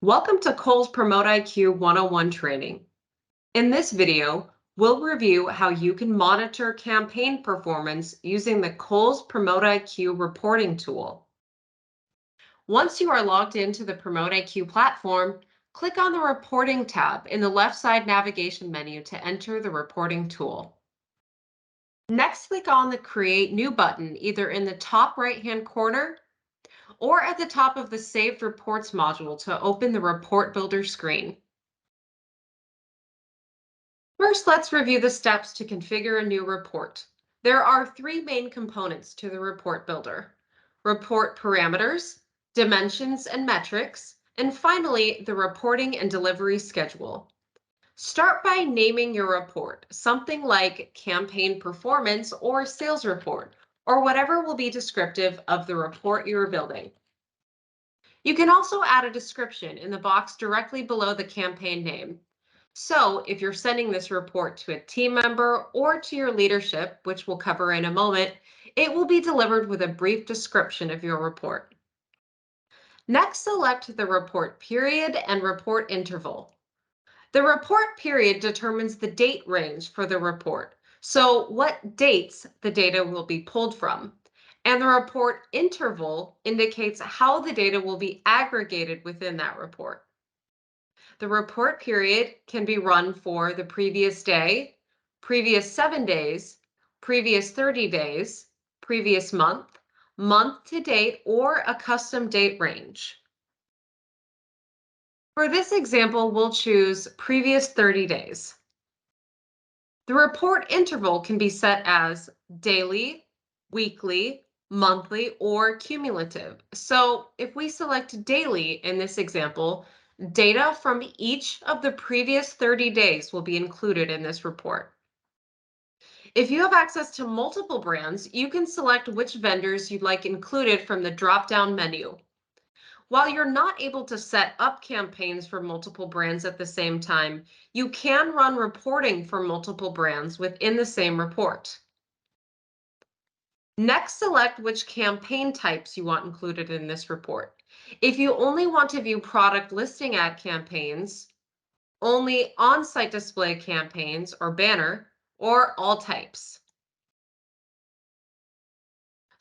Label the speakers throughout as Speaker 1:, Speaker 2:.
Speaker 1: Welcome to Kohl's Promote IQ 101 training. In this video, we'll review how you can monitor campaign performance using the Kohl's Promote IQ reporting tool. Once you are logged into the Promote IQ platform, click on the Reporting tab in the left side navigation menu to enter the reporting tool. Next, click on the Create New button either in the top right-hand corner or at the top of the Saved Reports module to open the Report Builder screen. First, let's review the steps to configure a new report. There are three main components to the report builder: report parameters, dimensions and metrics, and finally, the reporting and delivery schedule. Start by naming your report, something like campaign performance or sales report, or whatever will be descriptive of the report you are building. You can also add a description in the box directly below the campaign name. So if you're sending this report to a team member or to your leadership, which we'll cover in a moment, it will be delivered with a brief description of your report. Next, select the report period and report interval. The report period determines the date range for the report, so what dates the data will be pulled from. And the report interval indicates how the data will be aggregated within that report. The report period can be run for the previous day, previous 7 days, previous 30 days, previous month, month to date, or a custom date range. For this example, we'll choose previous 30 days. The report interval can be set as daily, weekly, monthly, or cumulative. So if we select daily in this example, data from each of the previous 30 days will be included in this report. If you have access to multiple brands, you can select which vendors you'd like included from the drop-down menu. While you're not able to set up campaigns for multiple brands at the same time, you can run reporting for multiple brands within the same report. Next, select which campaign types you want included in this report. If you only want to view product listing ad campaigns, only on-site display campaigns or banner, or all types.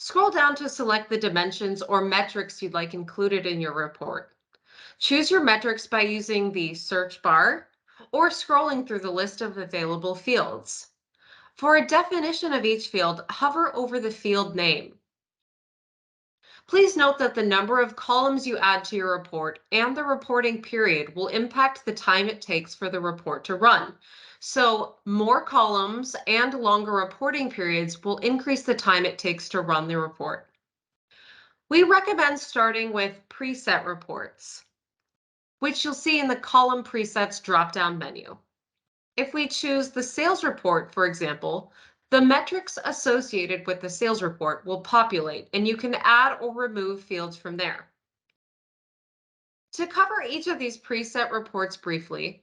Speaker 1: Scroll down to select the dimensions or metrics you'd like included in your report. Choose your metrics by using the search bar or scrolling through the list of available fields. For a definition of each field, hover over the field name. Please note that the number of columns you add to your report and the reporting period will impact the time it takes for the report to run. So more columns and longer reporting periods will increase the time it takes to run the report. We recommend starting with preset reports, which you'll see in the column presets drop-down menu. If we choose the sales report, for example, the metrics associated with the sales report will populate, and you can add or remove fields from there. To cover each of these preset reports briefly,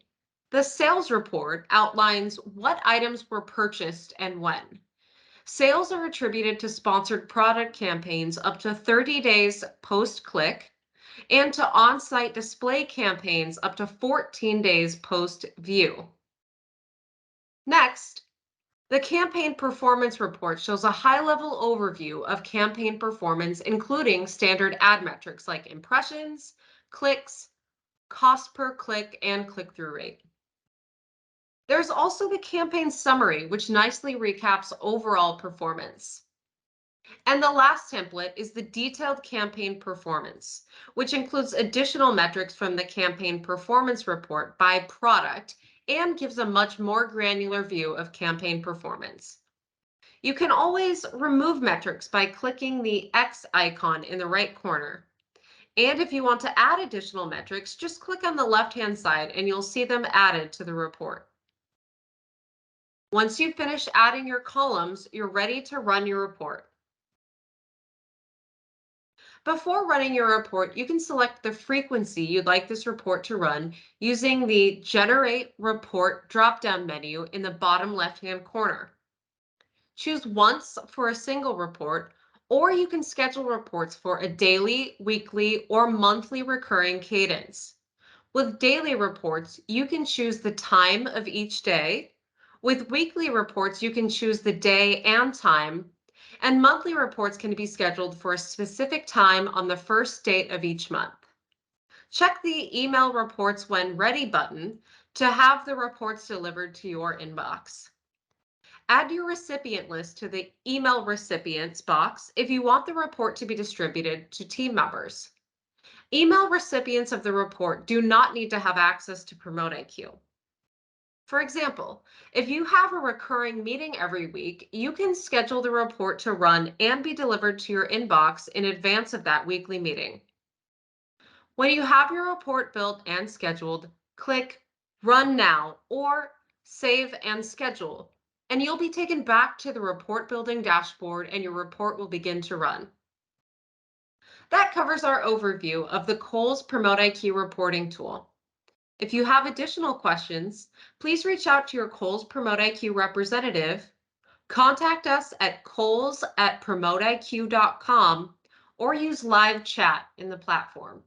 Speaker 1: the sales report outlines what items were purchased and when. Sales are attributed to sponsored product campaigns up to 30 days post-click and to on-site display campaigns up to 14 days post-view. Next, the campaign performance report shows a high-level overview of campaign performance, including standard ad metrics like impressions, clicks, cost per click, and click-through rate. There's also the campaign summary, which nicely recaps overall performance. And the last template is the detailed campaign performance, which includes additional metrics from the campaign performance report by product and gives a much more granular view of campaign performance. You can always remove metrics by clicking the X icon in the right corner. And if you want to add additional metrics, just click on the left-hand side and you'll see them added to the report. Once you finish adding your columns, you're ready to run your report. Before running your report, you can select the frequency you'd like this report to run using the Generate Report drop-down menu in the bottom left-hand corner. Choose once for a single report, or you can schedule reports for a daily, weekly, or monthly recurring cadence. With daily reports, you can choose the time of each day. With weekly reports, you can choose the day and time. And monthly reports can be scheduled for a specific time on the first date of each month. Check the email reports when ready button to have the reports delivered to your inbox. Add your recipient list to the email recipients box if you want the report to be distributed to team members. Email recipients of the report do not need to have access to Promote IQ. For example, if you have a recurring meeting every week, you can schedule the report to run and be delivered to your inbox in advance of that weekly meeting. When you have your report built and scheduled, click Run Now or Save and Schedule, and you'll be taken back to the report building dashboard and your report will begin to run. That covers our overview of the Kohl's Promote IQ reporting tool. If you have additional questions, please reach out to your Kohl's Promote IQ representative, contact us at kohls@promoteiq.com, or use live chat in the platform.